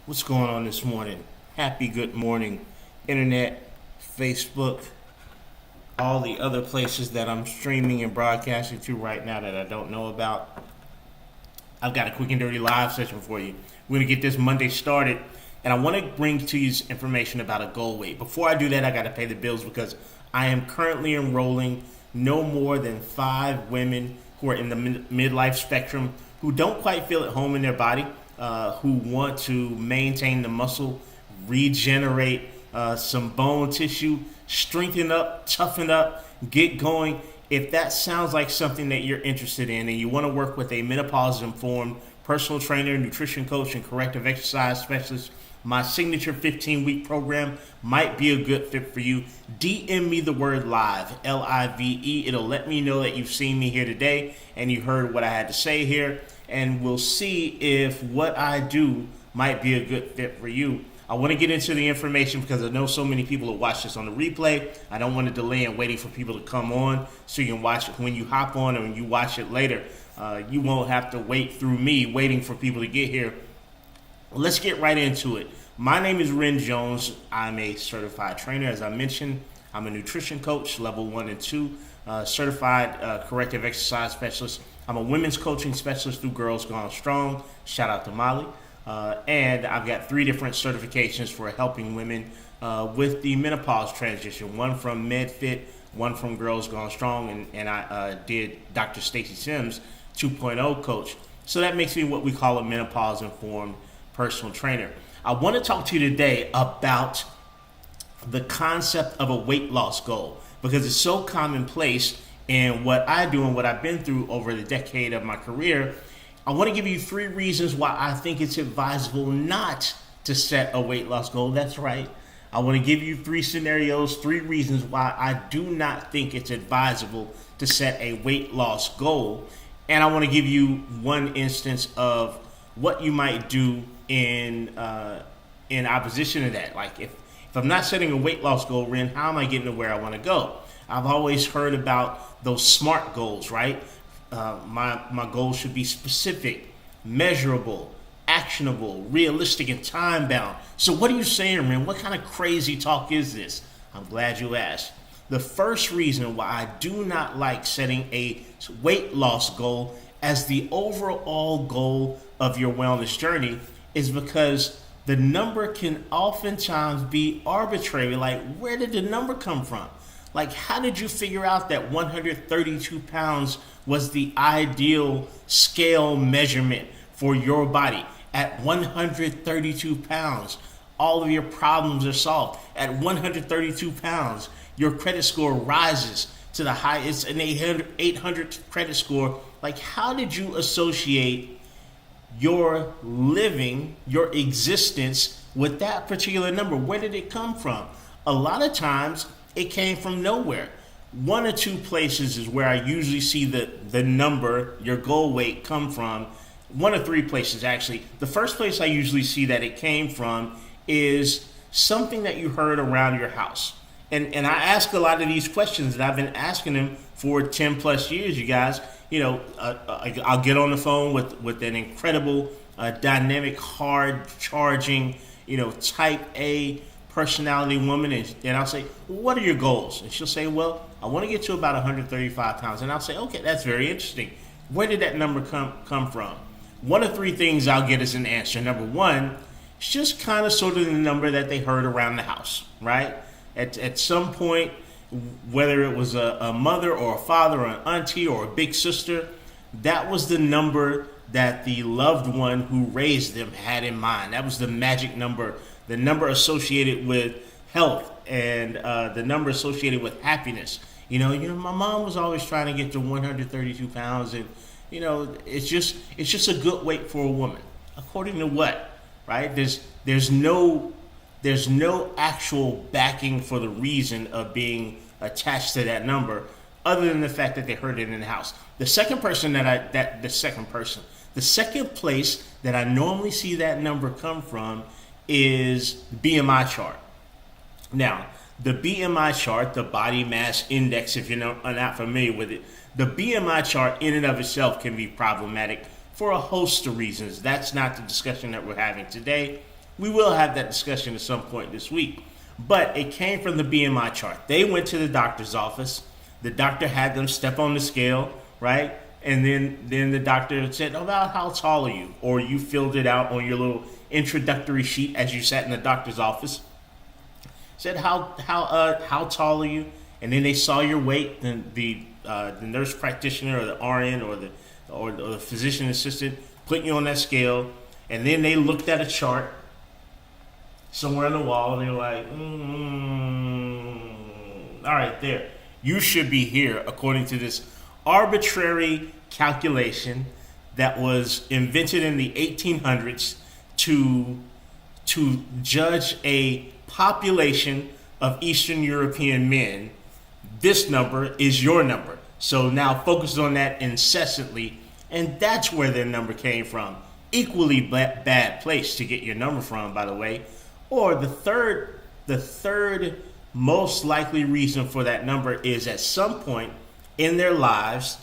What's going on this morning? Happy good morning, Internet, Facebook, all the other places that I'm streaming and broadcasting to right now that I don't know about. I've got a quick and dirty live session for you. We're going to get this Monday started, and I want to bring to you information about a goal weight. Before I do that, I got to pay the bills because I am currently enrolling no more than 5 women who are in the midlife spectrum who don't quite feel at home in their body, who want to maintain the muscle, regenerate some bone tissue, strengthen up, toughen up, get going. If that sounds like something that you're interested in and you want to work with a menopause informed personal trainer, nutrition coach, and corrective exercise specialist, my signature 15-week program might be a good fit for you. DM me the word live, Live. It'll let me know that you've seen me here today and you heard what I had to say here, and we'll see if what I do might be a good fit for you. I want to get into the information because I know so many people will watch this on the replay. I don't want to delay in waiting for people to come on so you can watch it when you hop on, or when you watch it later. You won't have to wait through me waiting for people to get here. Let's get right into it. My name is Ren Jones. I'm a certified trainer. As I mentioned, I'm a nutrition coach, level 1 and 2, certified corrective exercise specialist. I'm a women's coaching specialist through Girls Gone Strong. Shout out to Molly. And I've got 3 different certifications for helping women with the menopause transition. One from MedFit, one from Girls Gone Strong, and I did Dr. Stacy Sims 2.0 coach. So that makes me what we call a menopause informed personal trainer. I want to talk to you today about the concept of a weight loss goal because it's so commonplace in what I do and what I've been through over the decade of my career. I want to give you 3 reasons why I think it's advisable not to set a weight loss goal. That's right. I want to give you 3 scenarios, 3 reasons why I do not think it's advisable to set a weight loss goal. And I want to give you 1 instance of what you might do in opposition to that. Like if I'm not setting a weight loss goal, Ren, how am I getting to where I want to go? I've always heard about those SMART goals, right? My goals should be specific, measurable, actionable, realistic, and time bound. So what are you saying, Ren? What kind of crazy talk is this? I'm glad you asked. The first reason why I do not like setting a weight loss goal as the overall goal of your wellness journey is because the number can oftentimes be arbitrary. Like, where did the number come from? Like, how did you figure out that 132 pounds was the ideal scale measurement for your body? At 132 pounds, all of your problems are solved. At 132 pounds, your credit score rises to the highest, an 800 credit score. Like, how did you associate your living, your existence with that particular number? Where did it come from? A lot of times it came from nowhere. 1 or 2 places is where I usually see the number, your goal weight, come from. 1 or 3 places, actually. The first place I usually see that it came from is something that you heard around your house. And I ask a lot of these questions, and I've been asking them for 10 plus years, you guys. You know, I'll get on the phone with an incredible, dynamic, hard charging, type A personality woman, and I'll say, well, what are your goals? And she'll say, well, I want to get to about 135 pounds. And I'll say, okay, that's very interesting. Where did that number come from? 1 of 3 things I'll get as an answer. Number 1, it's just kind of sort of the number that they heard around the house, right? At some point, whether it was a mother or a father or an auntie or a big sister, that was the number that the loved one who raised them had in mind. That was the magic number, the number associated with health and the number associated with happiness. My mom was always trying to get to 132 pounds, and it's just a good weight for a woman. According to what, right? There's no actual backing for the reason of being attached to that number, other than the fact that they heard it in the house. The second place that I normally see that number come from is BMI chart. Now, the BMI chart, the body mass index, if you're not familiar with it, the BMI chart in and of itself can be problematic for a host of reasons. That's not the discussion that we're having today. We will have that discussion at some point this week. But it came from the BMI chart. They went to the doctor's office. The doctor had them step on the scale, right? And then the doctor said, about how tall are you? Or you filled it out on your little introductory sheet as you sat in the doctor's office. Said, how tall are you? And then they saw your weight. Then the nurse practitioner or the RN or the physician assistant put you on that scale. And then they looked at a chart somewhere on the wall, and they were like, all right, there. You should be here, according to this arbitrary calculation that was invented in the 1800s to judge a population of Eastern European men. This number is your number. So now focus on that incessantly, and that's where their number came from. Equally bad place to get your number from, by the way. Or the third most likely reason for that number is at some point in their lives,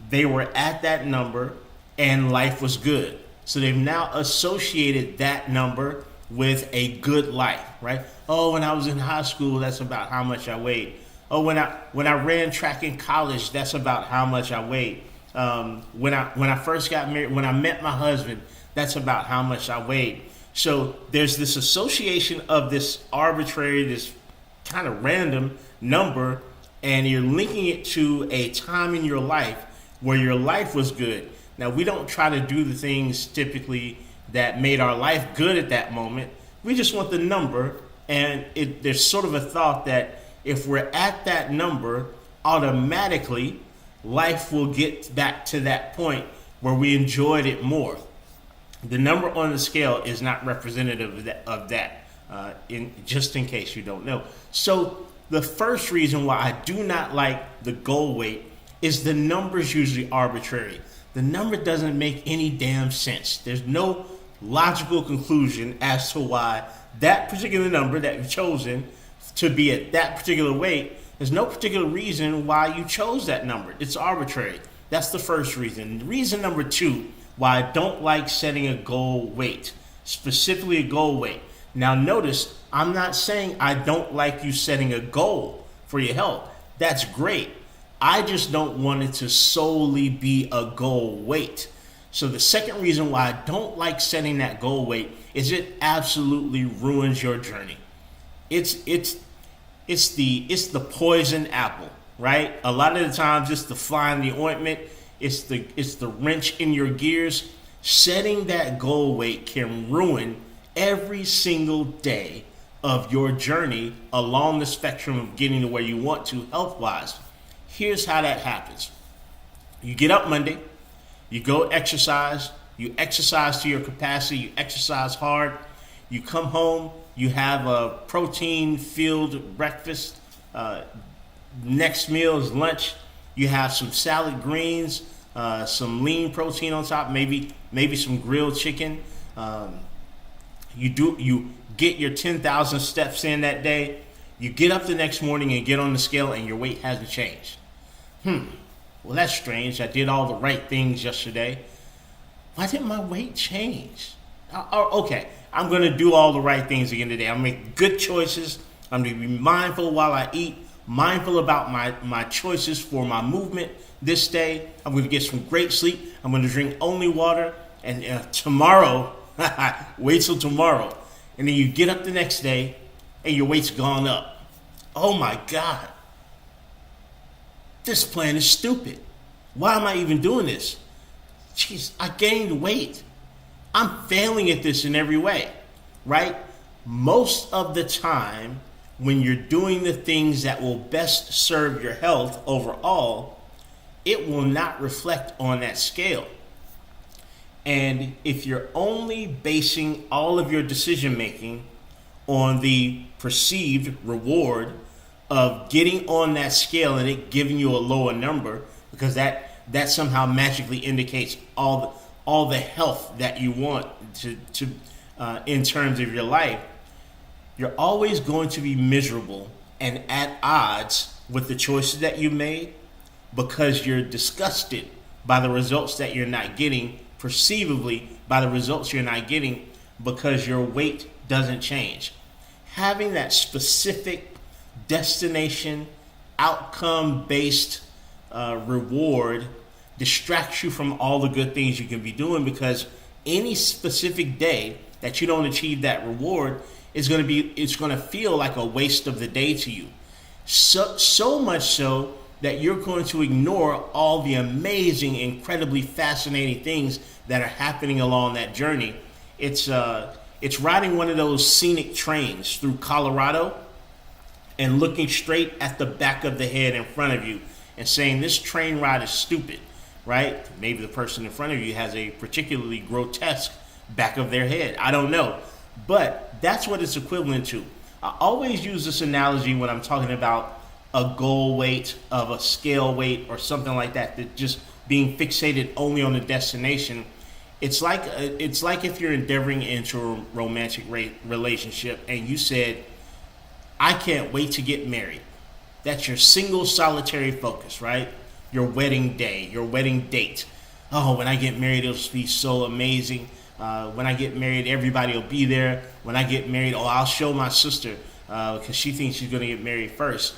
they were at that number and life was good. So they've now associated that number with a good life, right? Oh, when I was in high school, that's about how much I weighed. Oh, when I ran track in college, that's about how much I weighed. When I first got married, when I met my husband, that's about how much I weighed. So there's this association of this arbitrary, this kind of random number, and you're linking it to a time in your life where your life was good. Now, we don't try to do the things typically that made our life good at that moment. We just want the number, and there's sort of a thought that if we're at that number, automatically life will get back to that point where we enjoyed it more. The number on the scale is not representative of that, just in case you don't know. So the first reason why I do not like the goal weight is the number's usually arbitrary. The number doesn't make any damn sense. There's no logical conclusion as to why that particular number that you've chosen to be at that particular weight, there's no particular reason why you chose that number. It's arbitrary. That's the first reason. Reason number two why I don't like setting a goal weight, specifically a goal weight. Now notice, I'm not saying I don't like you setting a goal for your health. That's great. I just don't want it to solely be a goal weight. So the second reason why I don't like setting that goal weight is it absolutely ruins your journey. It's the poison apple, right? A lot of the times it's the fly in the ointment. It's the wrench in your gears. Setting that goal weight can ruin every single day of your journey along the spectrum of getting to where you want to health-wise. Here's how that happens. You get up Monday, you go exercise, you exercise to your capacity, you exercise hard, you come home, you have a protein-filled breakfast, next meal is lunch, you have some salad greens, some lean protein on top, maybe some grilled chicken. You get your 10,000 steps in that day. You get up the next morning and get on the scale and your weight hasn't changed. Well, that's strange. I did all the right things yesterday. Why didn't my weight change? Okay, I'm going to do all the right things again today. I'm going to make good choices. I'm going to be mindful while I eat, mindful about my choices for my movement this day. I'm going to get some great sleep. I'm going to drink only water. And tomorrow, wait till tomorrow. And then you get up the next day and your weight's gone up. Oh my God. This plan is stupid. Why am I even doing this? Jeez, I gained weight. I'm failing at this in every way, right? Most of the time, when you're doing the things that will best serve your health overall, it will not reflect on that scale. And if you're only basing all of your decision making on the perceived reward of getting on that scale and it giving you a lower number, because that somehow magically indicates all the health that you want to in terms of your life, you're always going to be miserable and at odds with the choices that you made because you're disgusted by the results that you're not getting, perceivably by the results you're not getting, because your weight doesn't change. Having that specific destination, outcome based reward distracts you from all the good things you can be doing, because any specific day that you don't achieve that reward is going to be, it's going to feel like a waste of the day to you. So much so that you're going to ignore all the amazing, incredibly fascinating things that are happening along that journey. It's riding one of those scenic trains through Colorado and looking straight at the back of the head in front of you and saying, this train ride is stupid, right? Maybe the person in front of you has a particularly grotesque back of their head. I don't know. But that's what it's equivalent to. I always use this analogy when I'm talking about a goal weight of a scale weight or something like that, that just being fixated only on the destination. It's like if you're endeavoring into a romantic relationship and you said, I can't wait to get married. That's your single solitary focus, right? Your wedding day, your wedding date. Oh, when I get married, it'll be so amazing. When I get married, everybody will be there. When I get married, I'll show my sister because she thinks she's going to get married first.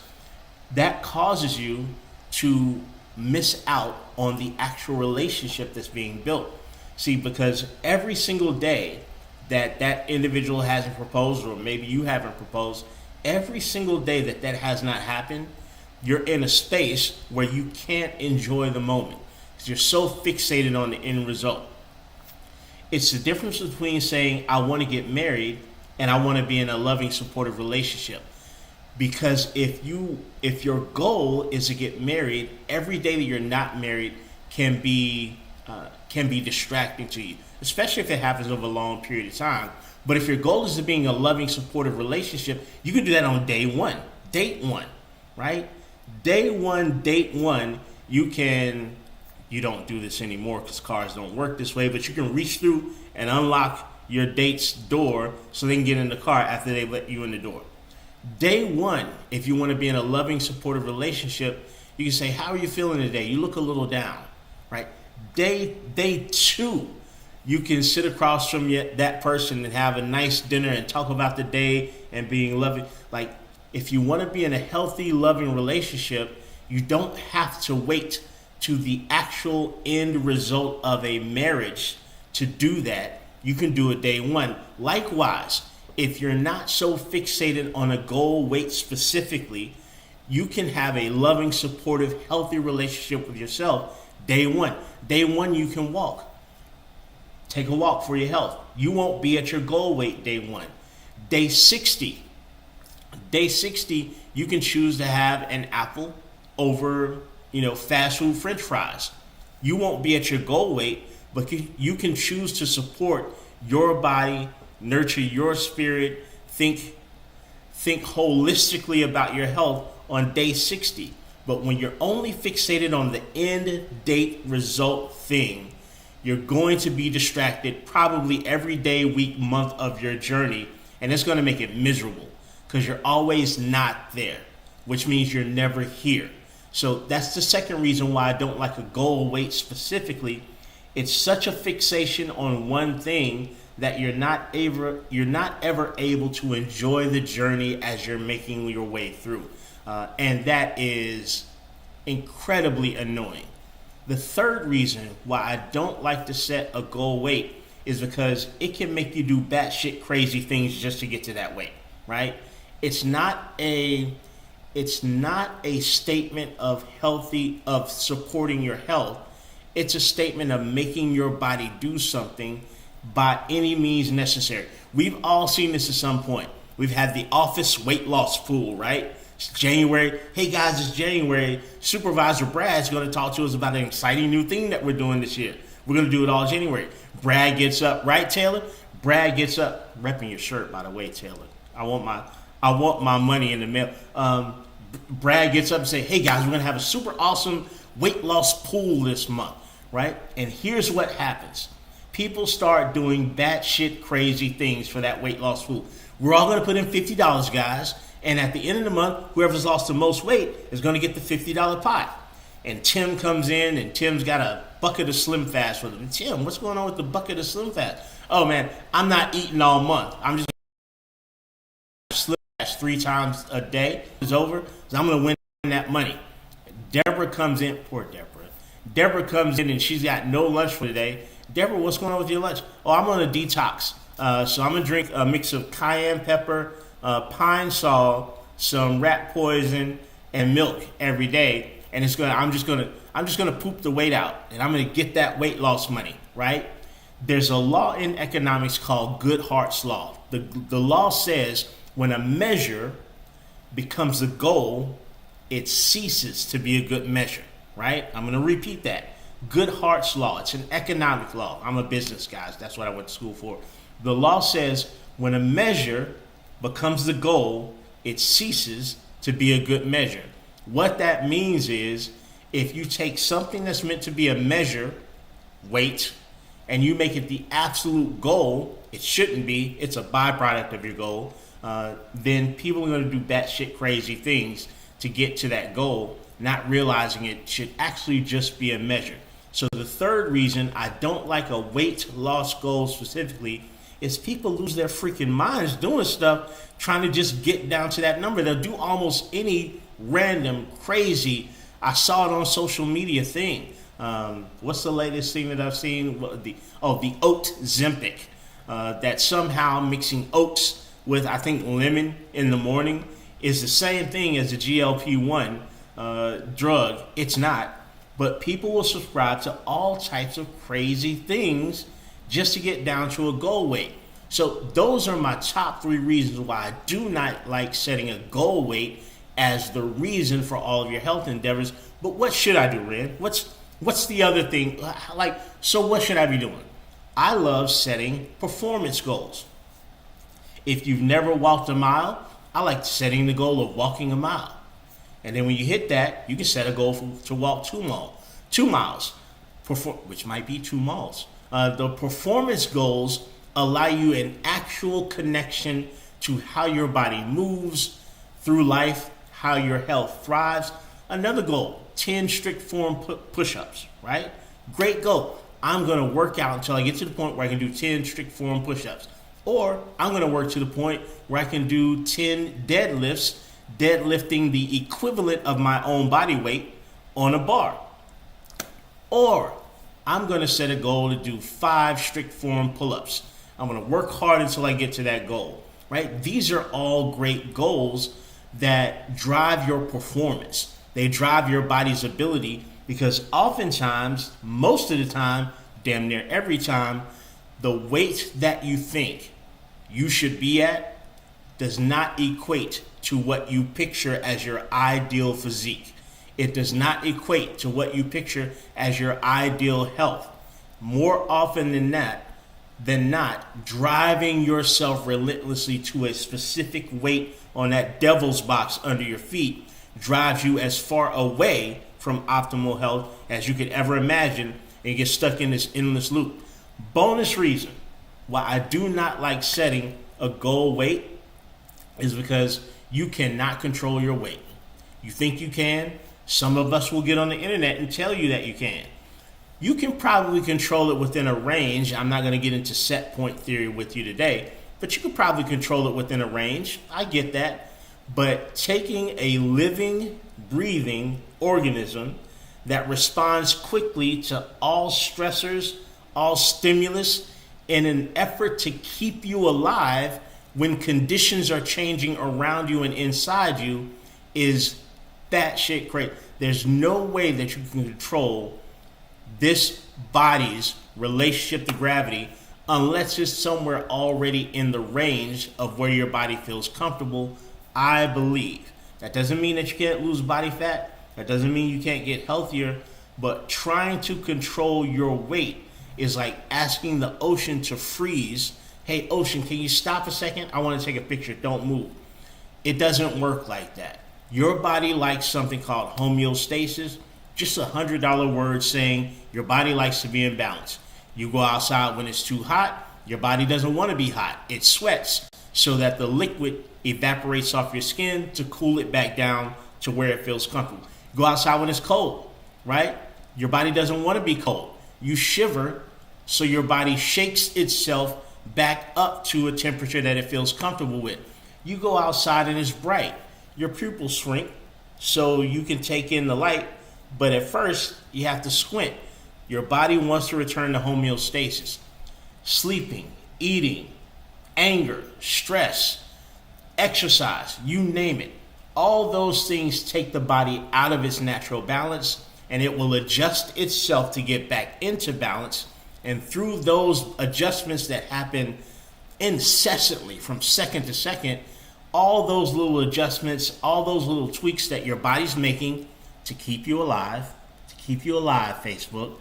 That causes you to miss out on the actual relationship that's being built. See, because every single day that individual hasn't proposed, or maybe you haven't proposed, every single day that has not happened, you're in a space where you can't enjoy the moment because you're so fixated on the end result. It's the difference between saying, I want to get married and I want to be in a loving, supportive relationship. Because if your goal is to get married, every day that you're not married can be distracting to you, especially if it happens over a long period of time. But if your goal is to being a loving, supportive relationship, you can do that on day one, date one, right? Day one, date one, you don't do this anymore because cars don't work this way, but you can reach through and unlock your date's door so they can get in the car after they let you in the door. Day one, if you want to be in a loving, supportive relationship, you can say, how are you feeling today? You look a little down, right? Day two, you can sit across from that person and have a nice dinner and talk about the day and being loving. Like, if you want to be in a healthy, loving relationship, you don't have to wait to the actual end result of a marriage to do that. You can do it day one. Likewise, if you're not so fixated on a goal weight specifically, you can have a loving, supportive, healthy relationship with yourself day one. Day one, you can walk. Take a walk for your health. You won't be at your goal weight day one. Day 60, you can choose to have an apple over, fast food French fries. You won't be at your goal weight, but you can choose to support your body, nurture your spirit, think holistically about your health on day 60. But when you're only fixated on the end date result thing, you're going to be distracted probably every day, week, month of your journey, and it's going to make it miserable because you're always not there, which means you're never here. So that's the second reason why I don't like a goal weight specifically. It's such a fixation on one thing that you're not ever able to enjoy the journey as you're making your way through. And that is incredibly annoying. The third reason why I don't like to set a goal weight is because it can make you do batshit crazy things just to get to that weight, right? It's not a statement of supporting your health. It's a statement of making your body do something by any means necessary. We've all seen this at some point. We've had the office weight loss pool, right? It's January. Hey guys, it's January. Supervisor Brad's going to talk to us about an exciting new thing that we're doing this year. We're going to do it all January. Brad gets up, right, Taylor? Brad gets up, repping your shirt, by the way, Taylor. I want my money in the mail. Brad gets up and say, hey guys, we're going to have a super awesome weight loss pool this month, right? And here's what happens. People start doing batshit crazy things for that weight loss pool. We're all going to put in $50, guys. And at the end of the month, whoever's lost the most weight is going to get the $50 pot. And Tim comes in, and Tim's got a bucket of Slim Fast with him. Tim, what's going on with the bucket of Slim Fast? Oh, man, I'm not eating all month. I'm just 3 times a day is over, so I'm going to win that money. Deborah comes in, poor Deborah. Deborah comes in and she's got no lunch for today. Deborah, what's going on with your lunch? Oh, I'm on a detox. So I'm going to drink a mix of cayenne pepper, pine sol, some rat poison, and milk every day. And I'm just gonna poop the weight out, and I'm gonna get that weight loss money, right? There's a law in economics called Goodhart's law. The law says when a measure becomes a goal, it ceases to be a good measure, right? I'm gonna repeat that. Goodhart's law. It's an economic law. I'm a business guy. That's what I went to school for. The law says when a measure becomes the goal, it ceases to be a good measure. What that means is if you take something that's meant to be a measure, weight, and you make it the absolute goal, it shouldn't be, it's a byproduct of your goal, then people are going to do batshit crazy things to get to that goal, not realizing it should actually just be a measure. So the third reason I don't like a weight loss goal specifically is people lose their freaking minds doing stuff, trying to just get down to that number. They'll do almost any random, crazy, I saw it on social media thing. What's the latest thing that I've seen? The oat Zempic. That somehow mixing oats with, I think, lemon in the morning is the same thing as the GLP-1 drug. It's not. But people will subscribe to all types of crazy things just to get down to a goal weight. So those are my top 3 reasons why I do not like setting a goal weight as the reason for all of your health endeavors. But what should I do, Ren? What's the other thing? So what should I be doing? I love setting performance goals. If you've never walked a mile, I like setting the goal of walking a mile. And then when you hit that, you can set a goal to walk 2 miles, which might be 2 miles. The performance goals allow you an actual connection to how your body moves through life, how your health thrives. Another goal, 10 strict form push-ups, right? Great goal. I'm going to work out until I get to the point where I can do 10 strict form push-ups. Or I'm going to work to the point where I can do 10 deadlifts, deadlifting the equivalent of my own body weight on a bar. Or I'm going to set a goal to do 5 strict form pull-ups. I'm going to work hard until I get to that goal, right? These are all great goals that drive your performance. They drive your body's ability because oftentimes, most of the time, damn near every time, the weight that you think you should be at does not equate to what you picture as your ideal physique. It does not equate to what you picture as your ideal health. More often than not, driving yourself relentlessly to a specific weight on that devil's box under your feet drives you as far away from optimal health as you could ever imagine and get stuck in this endless loop. Bonus reason why I do not like setting a goal weight is because you cannot control your weight. You think you can. Some of us will get on the internet and tell you that you can. You can probably control it within a range. I'm not going to get into set point theory with you today, but you could probably control it within a range. I get that. But taking a living, breathing organism that responds quickly to all stressors, all stimulus, in an effort to keep you alive when conditions are changing around you and inside you is batshit crazy. There's no way that you can control this body's relationship to gravity unless it's somewhere already in the range of where your body feels comfortable, I believe. That doesn't mean that you can't lose body fat. That doesn't mean you can't get healthier. But trying to control your weight is like asking the ocean to freeze. Hey, ocean, can you stop a second? I want to take a picture. Don't move. It doesn't work like that. Your body likes something called homeostasis. Just $100 word saying your body likes to be in balance. You go outside when it's too hot. Your body doesn't want to be hot. It sweats so that the liquid evaporates off your skin to cool it back down to where it feels comfortable. Go outside when it's cold, right? Your body doesn't want to be cold. You shiver so your body shakes itself back up to a temperature that it feels comfortable with. You go outside and it's bright. Your pupils shrink so you can take in the light, but at first you have to squint. Your body wants to return to homeostasis. Sleeping, eating, anger, stress, exercise, you name it. All those things take the body out of its natural balance, and it will adjust itself to get back into balance. And through those adjustments that happen incessantly from second to second, all those little adjustments, all those little tweaks that your body's making to keep you alive, Facebook,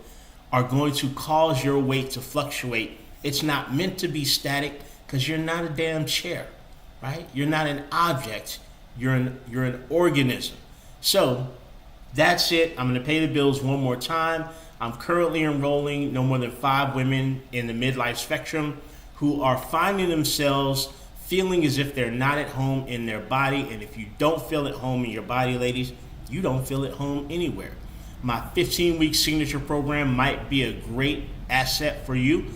are going to cause your weight to fluctuate. It's not meant to be static because you're not a damn chair, right? You're not an object. You're an organism. So that's it. I'm going to pay the bills one more time. I'm currently enrolling no more than 5 women in the midlife spectrum who are finding themselves feeling as if they're not at home in their body. And if you don't feel at home in your body, ladies, you don't feel at home anywhere. My 15-week signature program might be a great asset for you.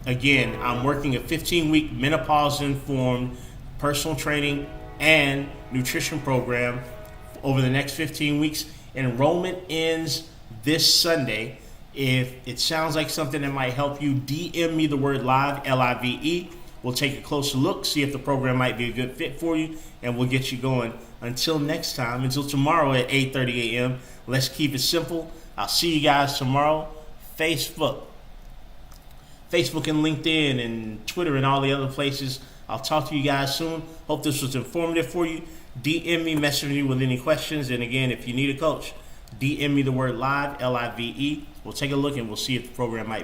Again, I'm working a 15-week menopause-informed personal training and nutrition program over the next 15 weeks. Enrollment ends this Sunday. If it sounds like something that might help you, DM me the word live, LIVE. We'll take a closer look, see if the program might be a good fit for you, and we'll get you going. Until next time, until tomorrow at 8:30 a.m., let's keep it simple. I'll see you guys tomorrow. Facebook and LinkedIn and Twitter and all the other places. I'll talk to you guys soon. Hope this was informative for you. DM me, message me with any questions. And again, if you need a coach, DM me the word live, LIVE. We'll take a look and we'll see if the program might